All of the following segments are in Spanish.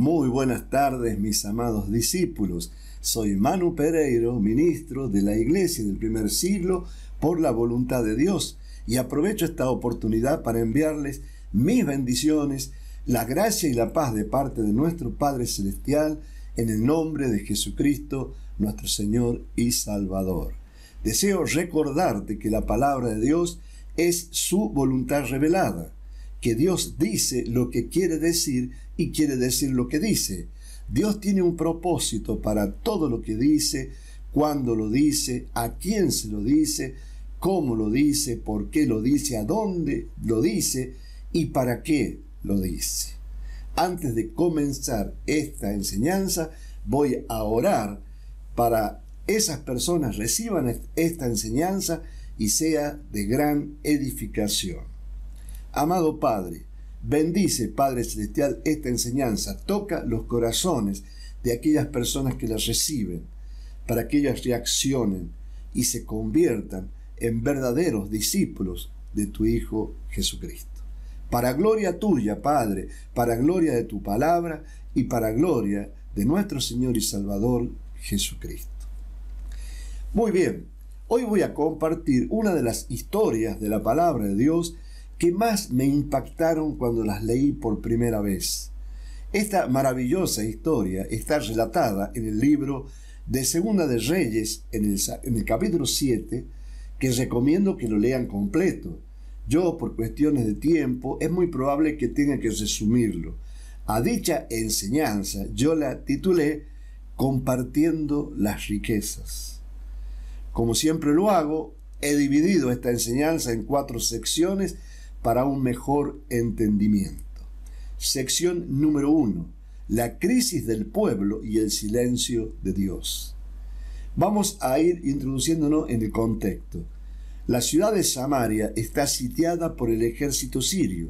Muy buenas tardes, mis amados discípulos. Soy Manu Pereiro, ministro de la Iglesia del primer siglo por la voluntad de Dios, y aprovecho esta oportunidad para enviarles mis bendiciones, la gracia y la paz de parte de nuestro Padre Celestial, en el nombre de Jesucristo, nuestro Señor y Salvador. Deseo recordarte que la palabra de Dios es su voluntad revelada, que Dios dice lo que quiere decir y quiere decir lo que dice. Dios tiene un propósito para todo lo que dice, cuándo lo dice, a quién se lo dice, cómo lo dice, por qué lo dice, a dónde lo dice y para qué lo dice. Antes de comenzar esta enseñanza, voy a orar para esas personas reciban esta enseñanza y sea de gran edificación. Amado Padre, bendice, Padre Celestial, esta enseñanza. Toca los corazones de aquellas personas que la reciben, para que ellas reaccionen y se conviertan en verdaderos discípulos de tu Hijo Jesucristo. Para gloria tuya, Padre, para gloria de tu palabra y para gloria de nuestro Señor y Salvador Jesucristo. Muy bien, hoy voy a compartir una de las historias de la palabra de Dios que más me impactaron cuando las leí por primera vez. Esta maravillosa historia está relatada en el libro de Segunda de Reyes, en el capítulo 7, que recomiendo que lo lean completo. Yo, por cuestiones de tiempo, es muy probable que tenga que resumirlo. A dicha enseñanza yo la titulé Compartiendo las riquezas. Como siempre lo hago, he dividido esta enseñanza en 4 secciones para un mejor entendimiento. Sección número 1. La crisis del pueblo y el silencio de Dios. Vamos a ir introduciéndonos en el contexto. La ciudad de Samaria está sitiada por el ejército sirio.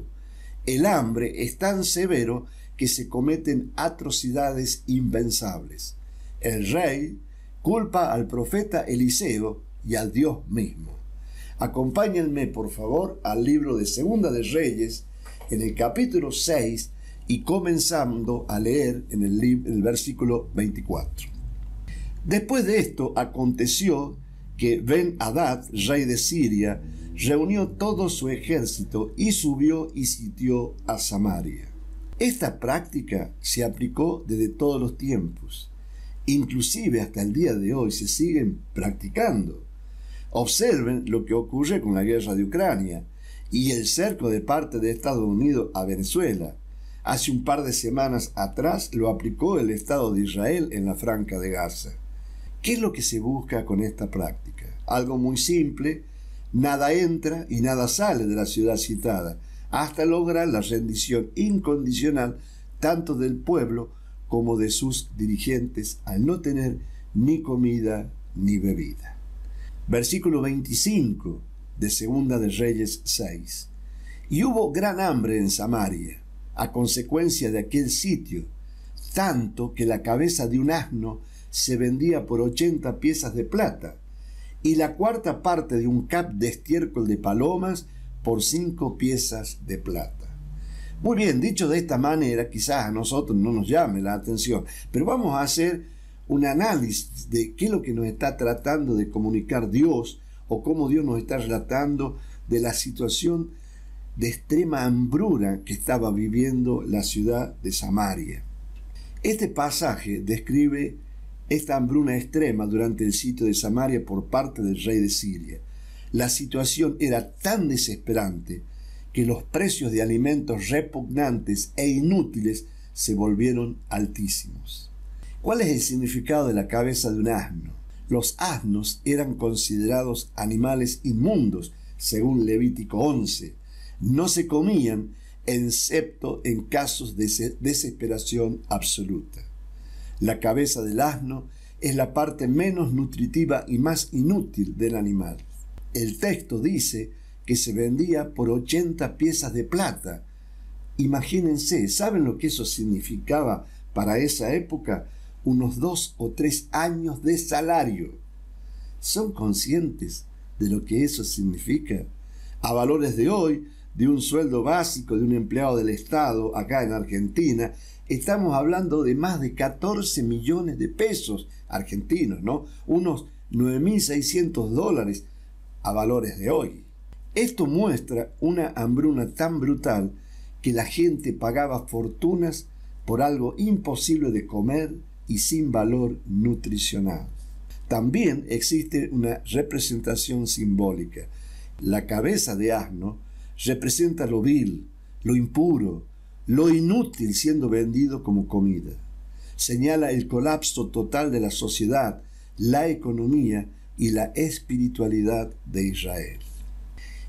El hambre es tan severo que se cometen atrocidades impensables. El rey culpa al profeta Eliseo y al Dios mismo. Acompáñenme, por favor, al libro de Segunda de Reyes, en el capítulo 6, y comenzando a leer en el versículo 24. Después de esto aconteció que Ben-Hadad, rey de Siria, reunió todo su ejército y subió y sitió a Samaria. Esta práctica se aplicó desde todos los tiempos. Inclusive hasta el día de hoy se siguen practicando. Observen lo que ocurre con la guerra de Ucrania y el cerco de parte de Estados Unidos a Venezuela. Hace un par de semanas atrás lo aplicó el Estado de Israel en la Franja de Gaza. ¿Qué es lo que se busca con esta práctica? Algo muy simple: nada entra y nada sale de la ciudad citada, hasta lograr la rendición incondicional tanto del pueblo como de sus dirigentes al no tener ni comida ni bebida. Versículo 25 de Segunda de Reyes 6. Y hubo gran hambre en Samaria, a consecuencia de aquel sitio, tanto que la cabeza de un asno se vendía por 80 piezas de plata, y la cuarta parte de un cap de estiércol de palomas por 5 piezas de plata. Muy bien, dicho de esta manera, quizás a nosotros no nos llame la atención, pero vamos a hacer un análisis de qué es lo que nos está tratando de comunicar Dios, o cómo Dios nos está relatando de la situación de extrema hambruna que estaba viviendo la ciudad de Samaria. Este pasaje describe esta hambruna extrema durante el sitio de Samaria por parte del rey de Siria. La situación era tan desesperante que los precios de alimentos repugnantes e inútiles se volvieron altísimos. ¿Cuál es el significado de la cabeza de un asno? Los asnos eran considerados animales inmundos, según Levítico 11. No se comían, excepto en casos de desesperación absoluta. La cabeza del asno es la parte menos nutritiva y más inútil del animal. El texto dice que se vendía por 80 piezas de plata. Imagínense, ¿saben lo que eso significaba para esa época? Unos 2 o 3 años de salario. ¿Son conscientes de lo que eso significa? A valores de hoy, de un sueldo básico de un empleado del Estado acá en Argentina, estamos hablando de más de 14 millones de pesos argentinos, ¿no? Unos 9.600 dólares a valores de hoy. Esto muestra una hambruna tan brutal que la gente pagaba fortunas por algo imposible de comer y sin valor nutricional. También existe una representación simbólica. La cabeza de asno representa lo vil, lo impuro, lo inútil siendo vendido como comida. Señala el colapso total de la sociedad, la economía y la espiritualidad de Israel.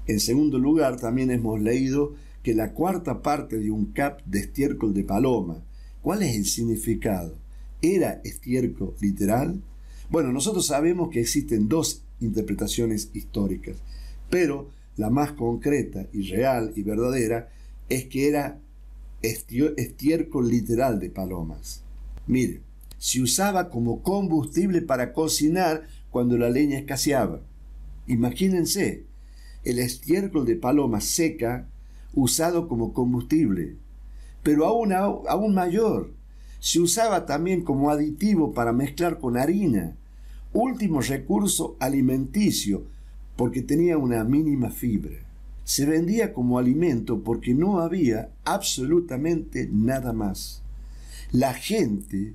En segundo lugar, también hemos leído que la cuarta parte de un cap de estiércol de paloma. ¿Cuál es el significado? ¿Era estiércol literal? Bueno, nosotros sabemos que existen dos interpretaciones históricas, pero la más concreta y real y verdadera es que era estiércol literal de palomas. Mire, se usaba como combustible para cocinar cuando la leña escaseaba. Imagínense, el estiércol de paloma seca usado como combustible, pero aún mayor, se usaba también como aditivo para mezclar con harina, último recurso alimenticio porque tenía una mínima fibra. Se vendía como alimento porque no había absolutamente nada más. La gente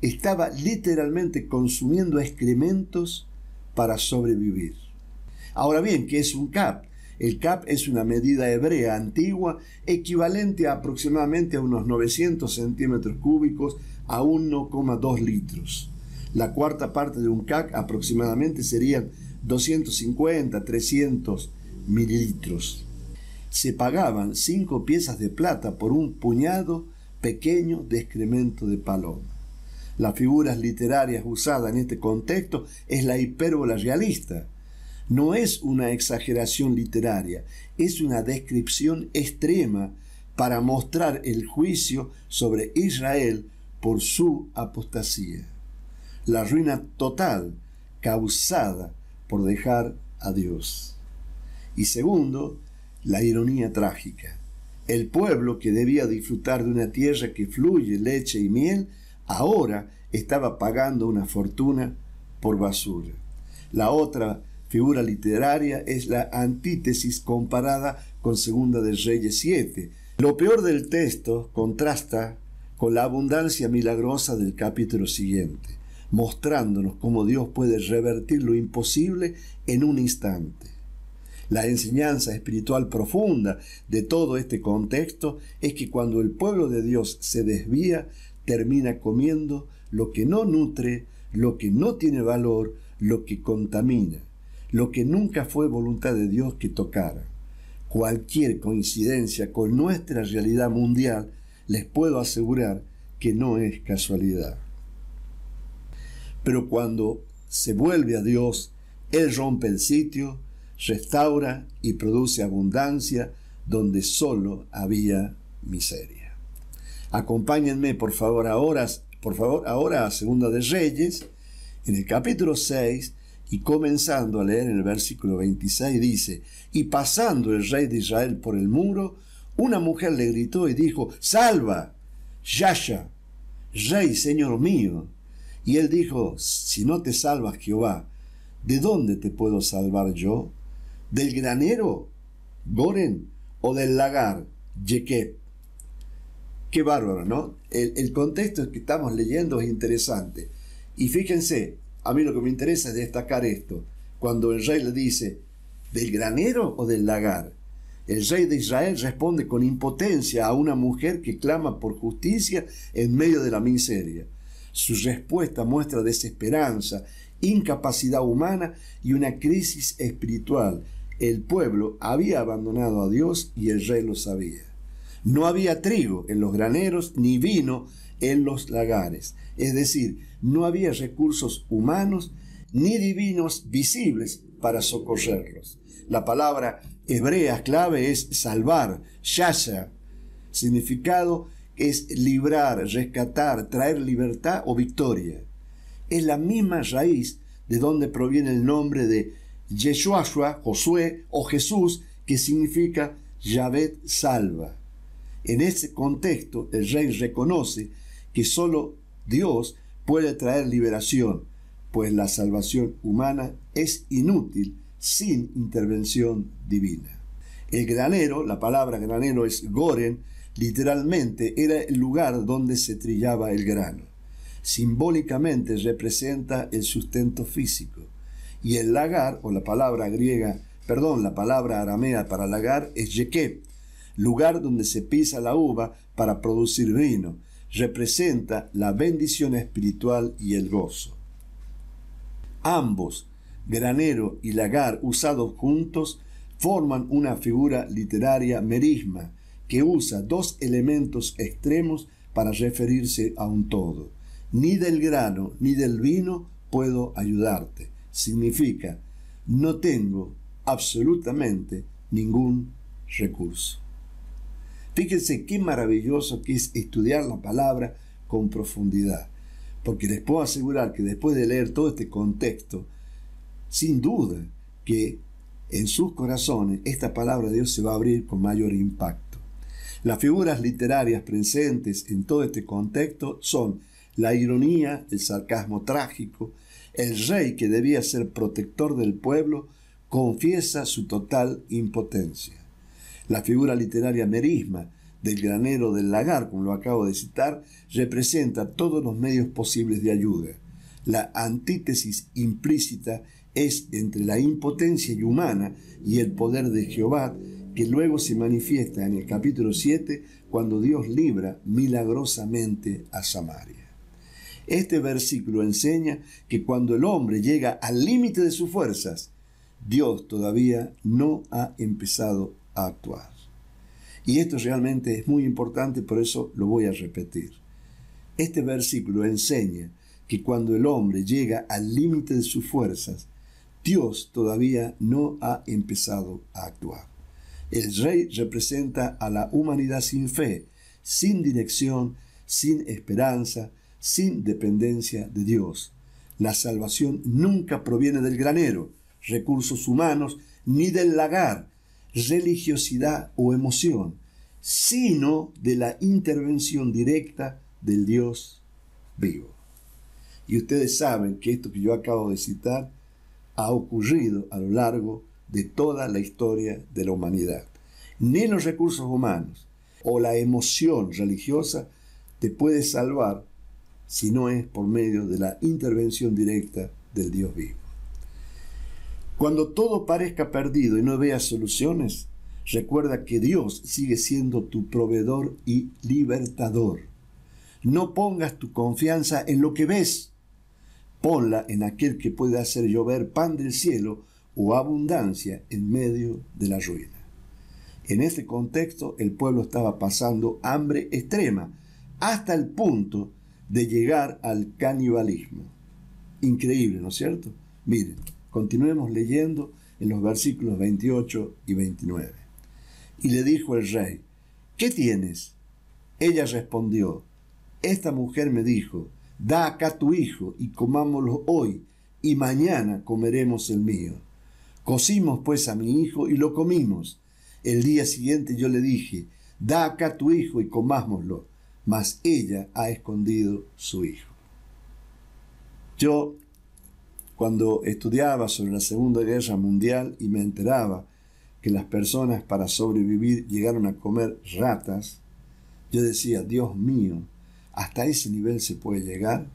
estaba literalmente consumiendo excrementos para sobrevivir. Ahora bien, ¿qué es un cap? El cap es una medida hebrea antigua equivalente aproximadamente a unos 900 centímetros cúbicos a 1,2 litros. La cuarta parte de un cap aproximadamente serían 250, 300 mililitros. Se pagaban 5 piezas de plata por un puñado pequeño de excremento de paloma. Las figuras literarias usadas en este contexto es la hipérbola realista. No es una exageración literaria, es una descripción extrema para mostrar el juicio sobre Israel por su apostasía. La ruina total causada por dejar a Dios. Y segundo, la ironía trágica. El pueblo que debía disfrutar de una tierra que fluye leche y miel, ahora estaba pagando una fortuna por basura. La otra figura literaria es la antítesis comparada con Segunda de Reyes 7. Lo peor del texto contrasta con la abundancia milagrosa del capítulo siguiente, mostrándonos cómo Dios puede revertir lo imposible en un instante. La enseñanza espiritual profunda de todo este contexto es que cuando el pueblo de Dios se desvía, termina comiendo lo que no nutre, lo que no tiene valor, lo que contamina, lo que nunca fue voluntad de Dios que tocara. Cualquier coincidencia con nuestra realidad mundial, les puedo asegurar que no es casualidad. Pero cuando se vuelve a Dios, Él rompe el sitio, restaura y produce abundancia donde solo había miseria. Acompáñenme por favor ahora a Segunda de Reyes, en el capítulo 6, y comenzando a leer en el versículo 26 dice: y pasando el rey de Israel por el muro, una mujer le gritó y dijo: salva, Yasha, rey, señor mío. Y él dijo: si no te salvas Jehová, ¿de dónde te puedo salvar yo? ¿Del granero, Goren, o del lagar, Jequeb? Qué bárbaro, ¿no? El contexto que estamos leyendo es interesante. Y fíjense, a mí lo que me interesa es destacar esto. Cuando el rey le dice: ¿del granero o del lagar? El rey de Israel responde con impotencia a una mujer que clama por justicia en medio de la miseria. Su respuesta muestra desesperanza, incapacidad humana y una crisis espiritual. El pueblo había abandonado a Dios y el rey lo sabía. No había trigo en los graneros ni vino en los lagares. Es decir, no había recursos humanos ni divinos visibles para socorrerlos. La palabra hebrea clave es salvar, yasha. Significado es librar, rescatar, traer libertad o victoria. Es la misma raíz de donde proviene el nombre de Yeshua, Josué o Jesús, que significa Yahvé salva. En ese contexto, el rey reconoce que solo Dios puede traer liberación, pues la salvación humana es inútil sin intervención divina. El granero, la palabra granero es goren, literalmente era el lugar donde se trillaba el grano. Simbólicamente representa el sustento físico. Y el lagar, o la palabra aramea para lagar es yequé, lugar donde se pisa la uva para producir vino. Representa la bendición espiritual y el gozo. Ambos, granero y lagar usados juntos, forman una figura literaria merisma que usa dos elementos extremos para referirse a un todo. Ni del grano ni del vino puedo ayudarte. Significa, no tengo absolutamente ningún recurso. Fíjense qué maravilloso que es estudiar la palabra con profundidad, porque les puedo asegurar que después de leer todo este contexto, sin duda que en sus corazones esta palabra de Dios se va a abrir con mayor impacto. Las figuras literarias presentes en todo este contexto son la ironía, el sarcasmo trágico. El rey, que debía ser protector del pueblo, confiesa su total impotencia. La figura literaria merisma del granero del lagar, como lo acabo de citar, representa todos los medios posibles de ayuda. La antítesis implícita es entre la impotencia humana y el poder de Jehová, que luego se manifiesta en el capítulo 7, cuando Dios libra milagrosamente a Samaria. Este versículo enseña que cuando el hombre llega al límite de sus fuerzas, Dios todavía no ha empezado a actuar. Y esto realmente es muy importante, por eso lo voy a repetir. Este versículo enseña que cuando el hombre llega al límite de sus fuerzas, Dios todavía no ha empezado a actuar. El rey representa a la humanidad sin fe, sin dirección, sin esperanza, sin dependencia de Dios. La salvación nunca proviene del granero, recursos humanos, ni del lagar, religiosidad o emoción, sino de la intervención directa del Dios vivo. Y ustedes saben que esto que yo acabo de citar ha ocurrido a lo largo de toda la historia de la humanidad. Ni los recursos humanos o la emoción religiosa te puede salvar si no es por medio de la intervención directa del Dios vivo. Cuando todo parezca perdido y no veas soluciones, recuerda que Dios sigue siendo tu proveedor y libertador. No pongas tu confianza en lo que ves, ponla en aquel que puede hacer llover pan del cielo o abundancia en medio de la ruina. En este contexto, el pueblo estaba pasando hambre extrema, hasta el punto de llegar al canibalismo. Increíble, ¿no es cierto? Miren, continuemos leyendo en los versículos 28 y 29. Y le dijo el rey: ¿qué tienes? Ella respondió: esta mujer me dijo: da acá tu hijo y comámoslo hoy, y mañana comeremos el mío. Cocimos pues a mi hijo y lo comimos. El día siguiente yo le dije: da acá tu hijo y comámoslo. Mas ella ha escondido su hijo. Yo, cuando estudiaba sobre la Segunda Guerra Mundial y me enteraba que las personas para sobrevivir llegaron a comer ratas, yo decía: Dios mío, ¿hasta ese nivel se puede llegar?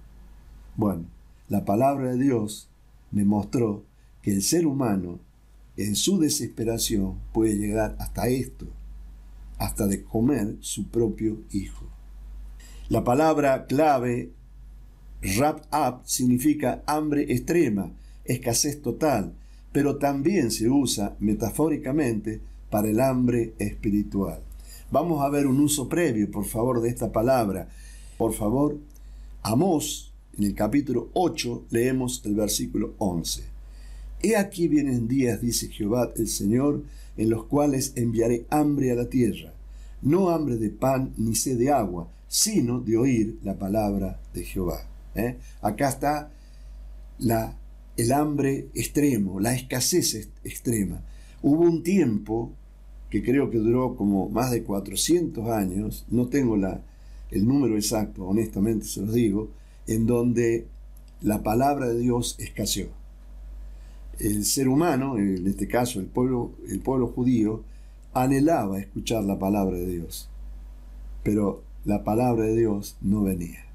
Bueno, la palabra de Dios me mostró que el ser humano, en su desesperación, puede llegar hasta esto, hasta de comer su propio hijo. La palabra clave rab-ab significa hambre extrema, escasez total, pero también se usa metafóricamente para el hambre espiritual. Vamos a ver un uso previo, por favor, de esta palabra. Por favor, Amós, en el capítulo 8, leemos el versículo 11. He aquí vienen días, dice Jehová el Señor, en los cuales enviaré hambre a la tierra, no hambre de pan ni sed de agua, sino de oír la palabra de Jehová. Acá está el hambre extremo, la escasez extrema. Hubo un tiempo que creo que duró como más de 400 años, no tengo el número exacto, honestamente se los digo, en donde la palabra de Dios escaseó. El ser humano, en este caso el pueblo judío, anhelaba escuchar la palabra de Dios, pero la palabra de Dios no venía.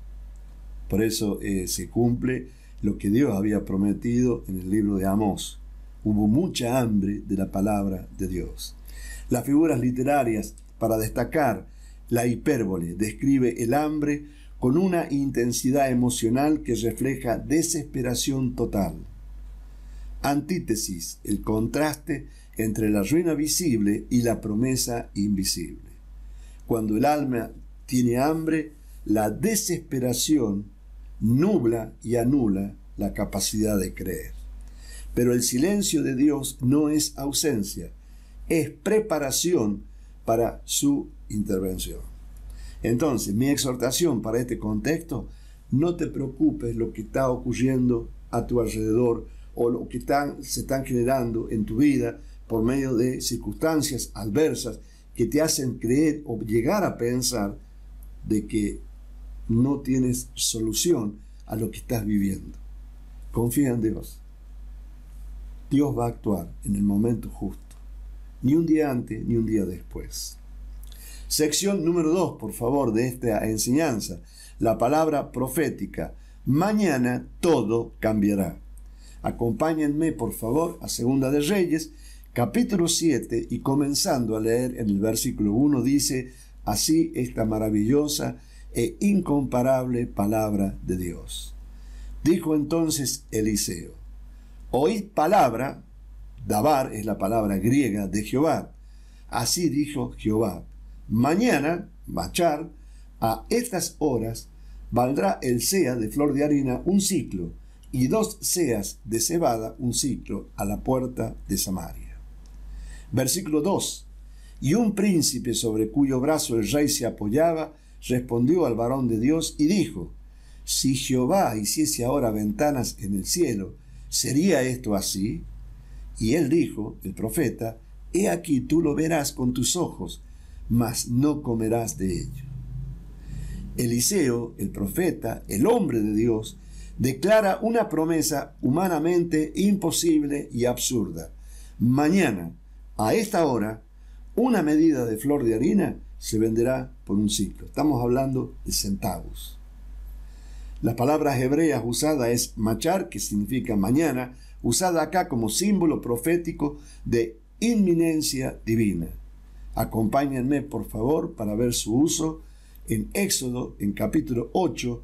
Por eso se cumple lo que Dios había prometido en el libro de Amós. Hubo mucha hambre de la palabra de Dios. Las figuras literarias para destacar la hipérbole describe el hambre con una intensidad emocional que refleja desesperación total. Antítesis, el contraste entre la ruina visible y la promesa invisible. Cuando el alma tiene hambre, la desesperación nubla y anula la capacidad de creer. Pero el silencio de Dios no es ausencia, es preparación para su intervención. Entonces, mi exhortación para este contexto: no te preocupes lo que está ocurriendo a tu alrededor o lo que se están generando en tu vida por medio de circunstancias adversas que te hacen creer o llegar a pensar de que no tienes solución a lo que estás viviendo. Confía en Dios. Dios va a actuar en el momento justo. Ni un día antes, ni un día después. Sección número 2, por favor, de esta enseñanza. La palabra profética. Mañana todo cambiará. Acompáñenme, por favor, a Segunda de Reyes, capítulo 7, y comenzando a leer en el versículo 1, dice así esta maravillosa e incomparable palabra de Dios. Dijo entonces Eliseo: oíd palabra, dabar es la palabra griega de Jehová. Así dijo Jehová: mañana, machar, a estas horas, valdrá el sea de flor de harina un ciclo, y 2 seas de cebada un ciclo, a la puerta de Samaria. Versículo 2. Y un príncipe sobre cuyo brazo el rey se apoyaba, respondió al varón de Dios y dijo: si Jehová hiciese ahora ventanas en el cielo, ¿sería esto así? Y él dijo, el profeta: he aquí tú lo verás con tus ojos, mas no comerás de ello. Eliseo, el profeta, el hombre de Dios, declara una promesa humanamente imposible y absurda. Mañana, a esta hora, una medida de flor de harina se venderá por un ciclo. Estamos hablando de centavos. La palabra hebrea usada es machar, que significa mañana, usada acá como símbolo profético de inminencia divina. Acompáñenme, por favor, para ver su uso. En Éxodo, en capítulo 8,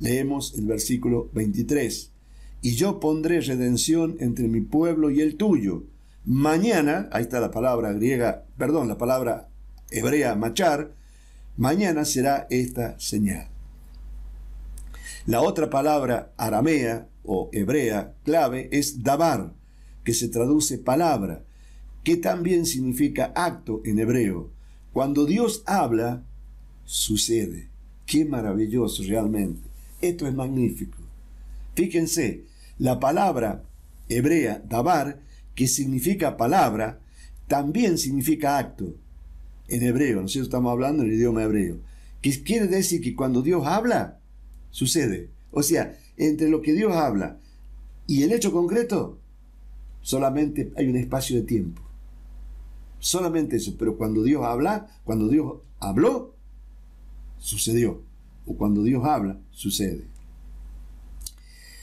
leemos el versículo 23. Y yo pondré redención entre mi pueblo y el tuyo. Mañana, ahí está la palabra la palabra hebrea machar, mañana será esta señal. La otra palabra aramea o hebrea clave es dabar, que se traduce palabra, que también significa acto en hebreo. Cuando Dios habla, sucede. Qué maravilloso realmente. Esto es magnífico. Fíjense, la palabra hebrea dabar, que significa palabra, también significa acto en hebreo. Nosotros estamos hablando en el idioma hebreo, que quiere decir que cuando Dios habla, sucede. O sea, entre lo que Dios habla y el hecho concreto, solamente hay un espacio de tiempo. Solamente eso. Pero cuando Dios habla, cuando Dios habló, sucedió. O cuando Dios habla, sucede.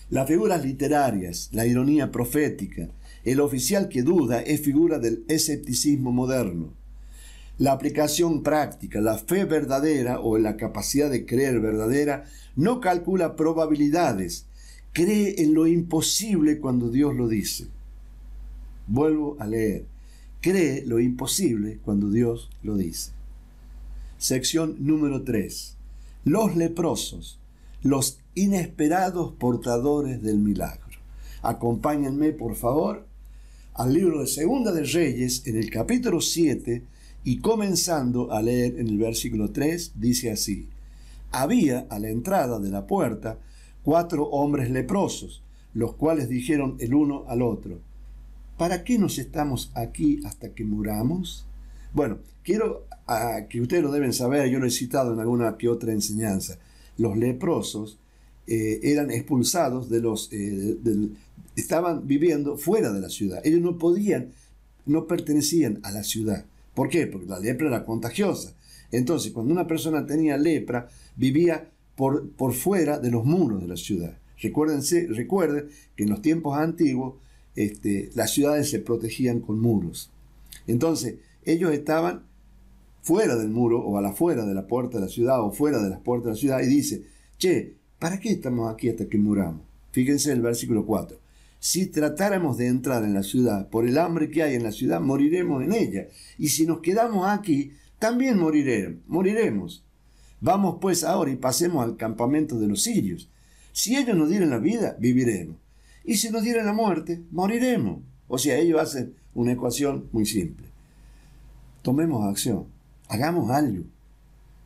Las figuras literarias, la ironía profética, el oficial que duda es figura del escepticismo moderno. La aplicación práctica, la fe verdadera o la capacidad de creer verdadera, no calcula probabilidades, cree en lo imposible cuando Dios lo dice. Vuelvo a leer, cree lo imposible cuando Dios lo dice. Sección número 3. Los leprosos, los inesperados portadores del milagro. Acompáñenme, por favor, al libro de Segunda de Reyes, en el capítulo 7, y comenzando a leer en el versículo 3, dice así: había a la entrada de la puerta 4 hombres leprosos, los cuales dijeron el uno al otro: ¿para qué nos estamos aquí hasta que muramos? Bueno, quiero que ustedes lo deben saber, yo lo he citado en alguna que otra enseñanza. Los leprosos eran expulsados estaban viviendo fuera de la ciudad. Ellos no pertenecían a la ciudad. ¿Por qué? Porque la lepra era contagiosa. Entonces, cuando una persona tenía lepra, vivía por fuera de los muros de la ciudad. Recuerden que en los tiempos antiguos las ciudades se protegían con muros. Entonces, ellos estaban fuera del muro o a la fuera de la puerta de la ciudad o fuera de las puertas de la ciudad y dice, che, ¿para qué estamos aquí hasta que muramos? Fíjense el versículo 4. Si tratáramos de entrar en la ciudad, por el hambre que hay en la ciudad, moriremos en ella. Y si nos quedamos aquí, también moriremos. Vamos pues ahora y pasemos al campamento de los sirios. Si ellos nos dieran la vida, viviremos. Y si nos dieran la muerte, moriremos. O sea, ellos hacen una ecuación muy simple. Tomemos acción, hagamos algo.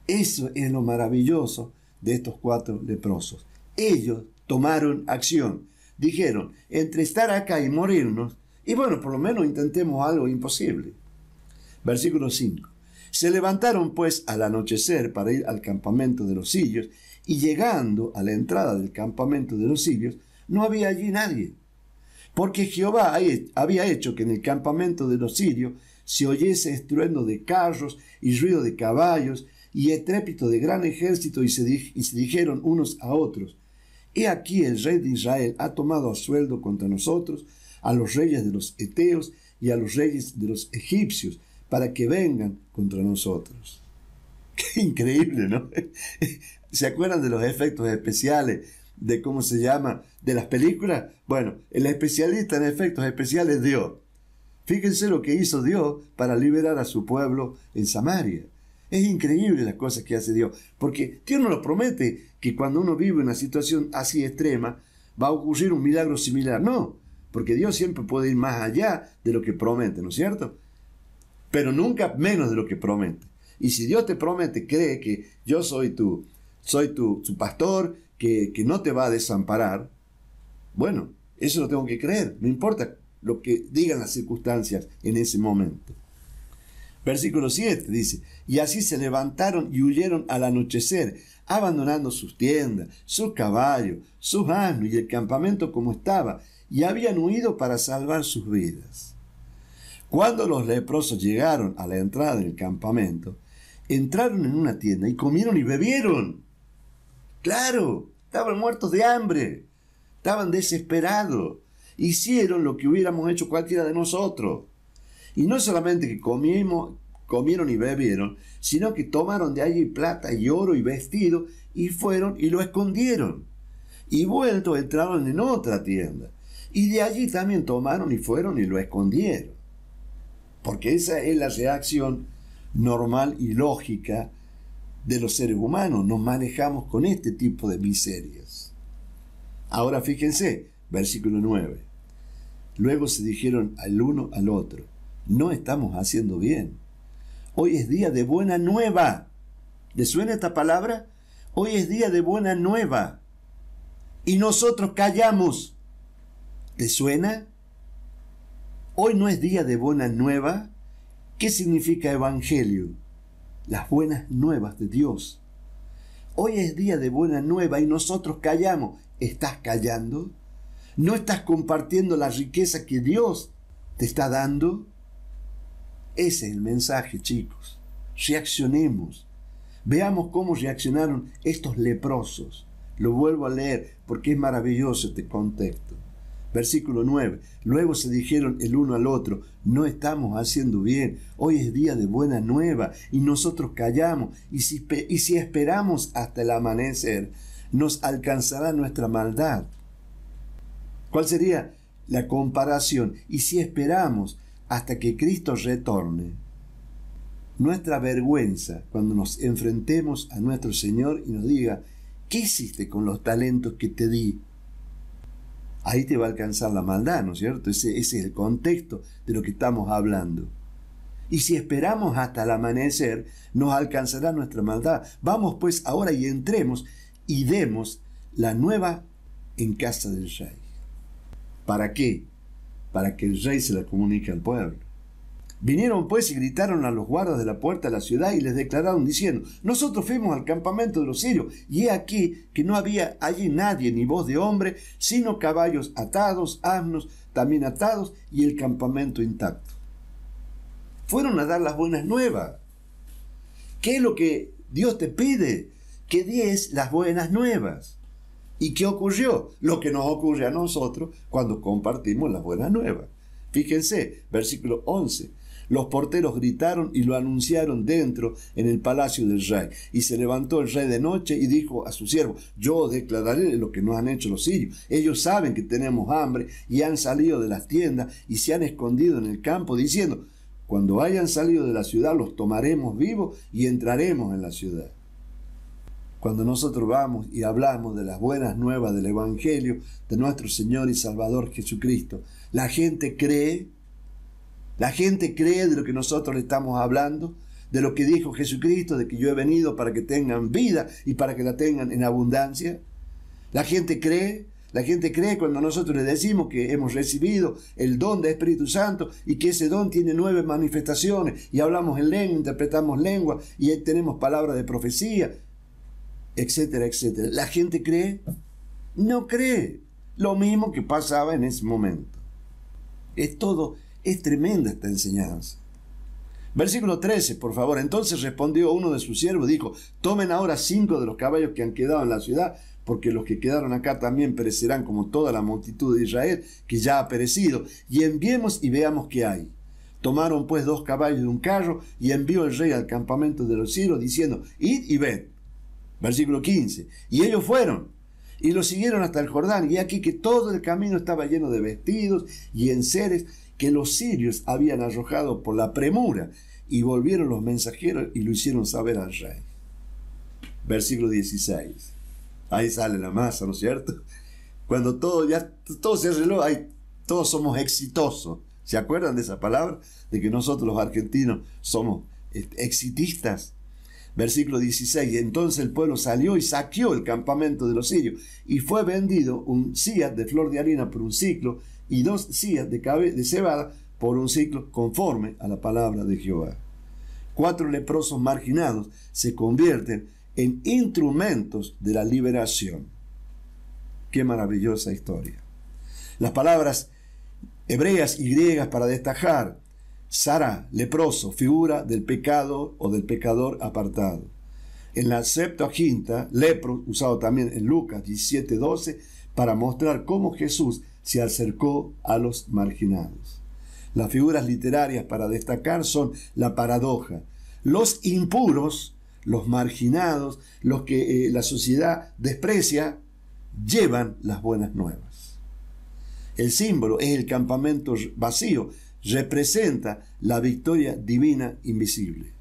Eso es lo maravilloso de estos 4 leprosos. Ellos tomaron acción. Dijeron, entre estar acá y morirnos, y bueno, por lo menos intentemos algo imposible. Versículo 5. Se levantaron pues al anochecer para ir al campamento de los sirios, y llegando a la entrada del campamento de los sirios, no había allí nadie. Porque Jehová había hecho que en el campamento de los sirios se oyese estruendo de carros y ruido de caballos y estrépito de gran ejército, y se dijeron unos a otros, he aquí el rey de Israel ha tomado a sueldo contra nosotros a los reyes de los heteos y a los reyes de los egipcios, para que vengan contra nosotros. Qué increíble, ¿no? ¿Se acuerdan de los efectos especiales, de cómo se llama, de las películas? Bueno, el especialista en efectos especiales es Dios. Fíjense lo que hizo Dios para liberar a su pueblo en Samaria. Es increíble las cosas que hace Dios, porque Dios no lo promete que cuando uno vive una situación así extrema va a ocurrir un milagro similar. No, porque Dios siempre puede ir más allá de lo que promete, ¿no es cierto? Pero nunca menos de lo que promete. Y si Dios te promete, cree que yo soy tu pastor, que no te va a desamparar, bueno, eso lo tengo que creer, no importa lo que digan las circunstancias en ese momento. Versículo 7 dice, y así se levantaron y huyeron al anochecer, abandonando sus tiendas, sus caballos, sus asnos y el campamento como estaba, y habían huido para salvar sus vidas. Cuando los leprosos llegaron a la entrada del campamento, entraron en una tienda y comieron y bebieron. Claro, estaban muertos de hambre, estaban desesperados, hicieron lo que hubiéramos hecho cualquiera de nosotros. Y no solamente que comieron y bebieron, sino que tomaron de allí plata y oro y vestido y fueron y lo escondieron. Y vuelto entraron en otra tienda. Y de allí también tomaron y fueron y lo escondieron. Porque esa es la reacción normal y lógica de los seres humanos. Nos manejamos con este tipo de miserias. Ahora fíjense, versículo 9. Luego se dijeron al uno al otro, no estamos haciendo bien. Hoy es día de buena nueva. ¿Les suena esta palabra? Hoy es día de buena nueva. Y nosotros callamos. ¿Les suena? Hoy no es día de buena nueva. ¿Qué significa evangelio? Las buenas nuevas de Dios. Hoy es día de buena nueva y nosotros callamos. ¿Estás callando? ¿No estás compartiendo la riqueza que Dios te está dando? Ese es el mensaje, chicos. Reaccionemos. Veamos cómo reaccionaron estos leprosos. Lo vuelvo a leer porque es maravilloso este contexto. Versículo 9. Luego se dijeron el uno al otro, no estamos haciendo bien. Hoy es día de buena nueva y nosotros callamos. Y si esperamos hasta el amanecer, nos alcanzará nuestra maldad. ¿Cuál sería la comparación? Y si esperamos hasta que Cristo retorne, nuestra vergüenza cuando nos enfrentemos a nuestro Señor y nos diga, ¿qué hiciste con los talentos que te di? Ahí te va a alcanzar la maldad, ¿no es cierto? Ese es el contexto de lo que estamos hablando. Y si esperamos hasta el amanecer, nos alcanzará nuestra maldad. Vamos pues ahora y entremos y demos la nueva en casa del rey. ¿Para qué? Para que el rey se la comunique al pueblo. Vinieron pues y gritaron a los guardas de la puerta de la ciudad y les declararon diciendo: nosotros fuimos al campamento de los sirios, y he aquí que no había allí nadie ni voz de hombre, sino caballos atados, asnos también atados, y el campamento intacto. Fueron a dar las buenas nuevas. ¿Qué es lo que Dios te pide? Que des las buenas nuevas. ¿Y qué ocurrió? Lo que nos ocurre a nosotros cuando compartimos las buenas nuevas. Fíjense, versículo 11. Los porteros gritaron y lo anunciaron dentro en el palacio del rey. Y se levantó el rey de noche y dijo a su siervo: yo declararé lo que nos han hecho los sirios. Ellos saben que tenemos hambre y han salido de las tiendas y se han escondido en el campo, diciendo: cuando hayan salido de la ciudad los tomaremos vivos y entraremos en la ciudad. Cuando nosotros vamos y hablamos de las buenas nuevas del Evangelio de nuestro Señor y Salvador Jesucristo, la gente cree de lo que nosotros le estamos hablando, de lo que dijo Jesucristo, de que yo he venido para que tengan vida y para que la tengan en abundancia. La gente cree cuando nosotros le decimos que hemos recibido el don del Espíritu Santo y que ese don tiene 9 manifestaciones y hablamos en lengua, interpretamos lengua y tenemos palabras de profecía, etcétera, etcétera. ¿La gente cree? No cree. Lo mismo que pasaba en ese momento. Es tremenda esta enseñanza. Versículo 13, por favor. Entonces respondió uno de sus siervos, dijo: tomen ahora 5 de los caballos que han quedado en la ciudad, porque los que quedaron acá también perecerán como toda la multitud de Israel, que ya ha perecido, y enviemos y veamos qué hay. Tomaron pues 2 caballos de un carro, y envió el rey al campamento de los sirios, diciendo: id y ved. Versículo 15. Y ellos fueron, y lo siguieron hasta el Jordán, y aquí que todo el camino estaba lleno de vestidos y enseres que los sirios habían arrojado por la premura, y volvieron los mensajeros y lo hicieron saber al rey. Versículo 16. Ahí sale la masa, ¿no es cierto? Cuando todo se arregló, todos somos exitosos. ¿Se acuerdan de esa palabra? De que nosotros los argentinos somos exitistas. Versículo 16. Entonces el pueblo salió y saqueó el campamento de los sirios, y fue vendido un siyat de flor de harina por un siclo, y 2 siyat de cebada por un siclo, conforme a la palabra de Jehová. 4 leprosos marginados se convierten en instrumentos de la liberación. Qué maravillosa historia. Las palabras hebreas y griegas para destacar: Sara, leproso, figura del pecado o del pecador apartado. En la Septuaginta, lepro, usado también en Lucas 17:12, para mostrar cómo Jesús se acercó a los marginados. Las figuras literarias para destacar son la paradoja: los impuros, los marginados, los que la sociedad desprecia, llevan las buenas nuevas. El símbolo es el campamento vacío, representa la victoria divina invisible.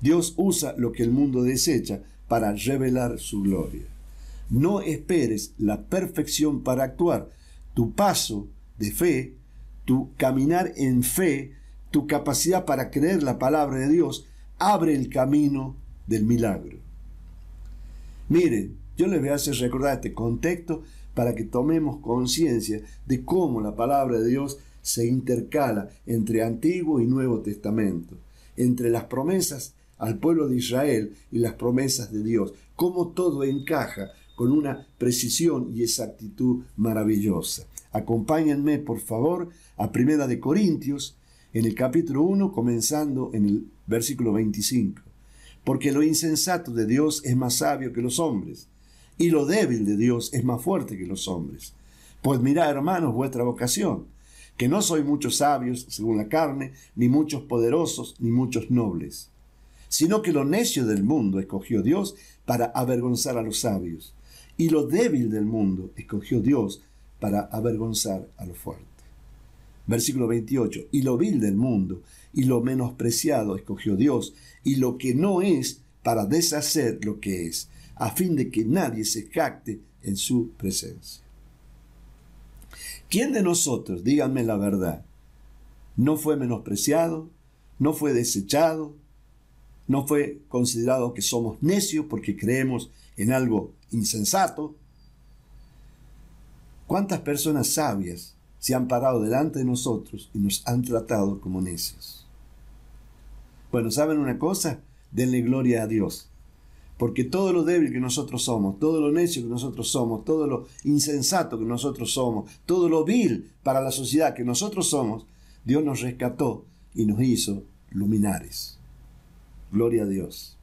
Dios usa lo que el mundo desecha para revelar su gloria. No esperes la perfección para actuar. Tu paso de fe, tu caminar en fe, tu capacidad para creer la palabra de Dios, abre el camino del milagro. Miren, yo les voy a hacer recordar este contexto para que tomemos conciencia de cómo la palabra de Dios se intercala entre Antiguo y Nuevo Testamento, entre las promesas al pueblo de Israel y las promesas de Dios, cómo todo encaja con una precisión y exactitud maravillosa. Acompáñenme, por favor, a 1 Corintios, en el capítulo 1, comenzando en el versículo 25. Porque lo insensato de Dios es más sabio que los hombres, y lo débil de Dios es más fuerte que los hombres. Pues mirad, hermanos, vuestra vocación, que no sois muchos sabios según la carne, ni muchos poderosos, ni muchos nobles, sino que lo necio del mundo escogió Dios para avergonzar a los sabios, y lo débil del mundo escogió Dios para avergonzar a lo fuerte. Versículo 28. Y lo vil del mundo y lo menospreciado escogió Dios, y lo que no es, para deshacer lo que es, a fin de que nadie se jacte en su presencia. ¿Quién de nosotros, díganme la verdad, no fue menospreciado, no fue desechado, no fue considerado que somos necios porque creemos en algo insensato? ¿Cuántas personas sabias se han parado delante de nosotros y nos han tratado como necios? Bueno, ¿saben una cosa? Denle gloria a Dios. Porque todo lo débil que nosotros somos, todo lo necio que nosotros somos, todo lo insensato que nosotros somos, todo lo vil para la sociedad que nosotros somos, Dios nos rescató y nos hizo luminares. Gloria a Dios.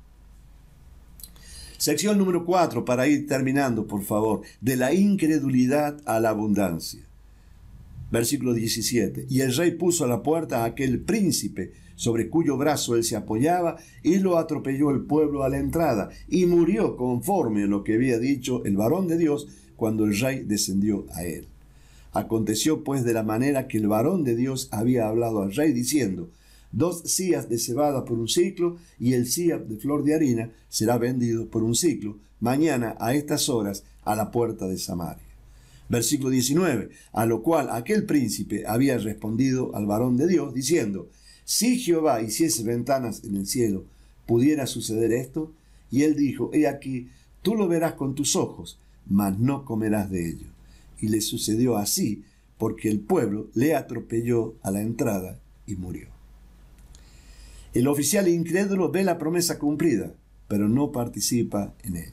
Sección número 4, para ir terminando, por favor. De la incredulidad a la abundancia. Versículo 17. Y el rey puso a la puerta a aquel príncipe sobre cuyo brazo él se apoyaba, y lo atropelló el pueblo a la entrada, y murió conforme a lo que había dicho el varón de Dios cuando el rey descendió a él. Aconteció pues de la manera que el varón de Dios había hablado al rey, diciendo: 2 sías de cebada por un siclo, y el sía de flor de harina será vendido por un siclo, mañana a estas horas a la puerta de Samaria. Versículo 19, a lo cual aquel príncipe había respondido al varón de Dios, diciendo: si Jehová hiciese ventanas en el cielo, ¿pudiera suceder esto? Y él dijo: he aquí, tú lo verás con tus ojos, mas no comerás de ello. Y le sucedió así, porque el pueblo le atropelló a la entrada y murió. El oficial incrédulo ve la promesa cumplida, pero no participa en ella.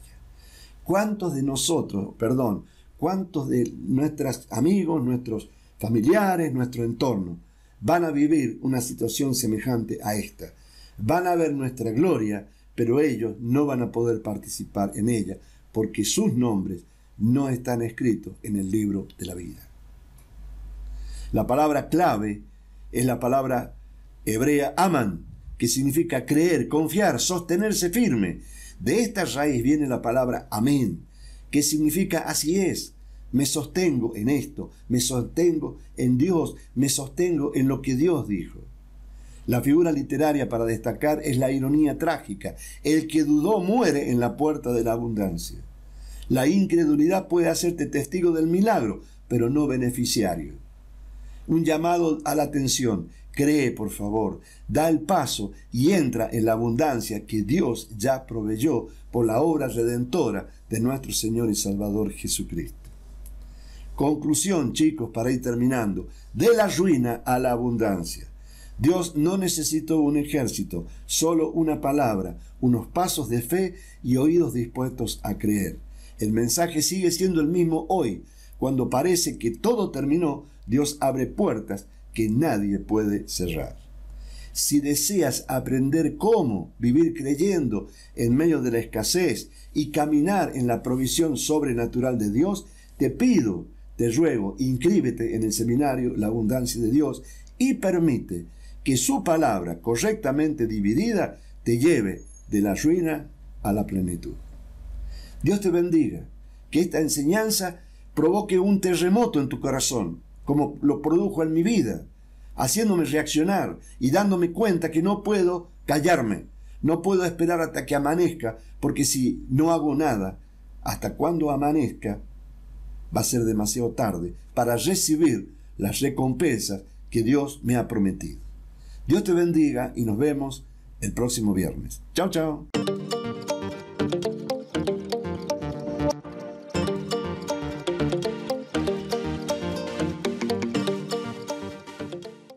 ¿Cuántos de nuestros amigos, nuestros familiares, nuestro entorno, van a vivir una situación semejante a esta? Van a ver nuestra gloria, pero ellos no van a poder participar en ella, porque sus nombres no están escritos en el libro de la vida. La palabra clave es la palabra hebrea aman, que significa creer, confiar, sostenerse firme. De esta raíz viene la palabra amén, que significa así es. Me sostengo en esto, me sostengo en Dios, me sostengo en lo que Dios dijo. La figura literaria para destacar es la ironía trágica. El que dudó muere en la puerta de la abundancia. La incredulidad puede hacerte testigo del milagro, pero no beneficiario. Un llamado a la atención: cree, por favor, da el paso y entra en la abundancia que Dios ya proveyó por la obra redentora de nuestro Señor y Salvador Jesucristo. Conclusión, chicos, para ir terminando: de la ruina a la abundancia. Dios no necesitó un ejército, solo una palabra, unos pasos de fe y oídos dispuestos a creer. El mensaje sigue siendo el mismo hoy. Cuando parece que todo terminó, Dios abre puertas que nadie puede cerrar. Si deseas aprender cómo vivir creyendo en medio de la escasez y caminar en la provisión sobrenatural de Dios, te pido, te ruego, inscríbete en el seminario La Abundancia de Dios y permite que su palabra, correctamente dividida, te lleve de la ruina a la plenitud. Dios te bendiga. Que esta enseñanza provoque un terremoto en tu corazón, como lo produjo en mi vida, haciéndome reaccionar y dándome cuenta que no puedo callarme, no puedo esperar hasta que amanezca, porque si no hago nada, hasta cuando amanezca, va a ser demasiado tarde para recibir las recompensas que Dios me ha prometido. Dios te bendiga y nos vemos el próximo viernes. Chao, chao.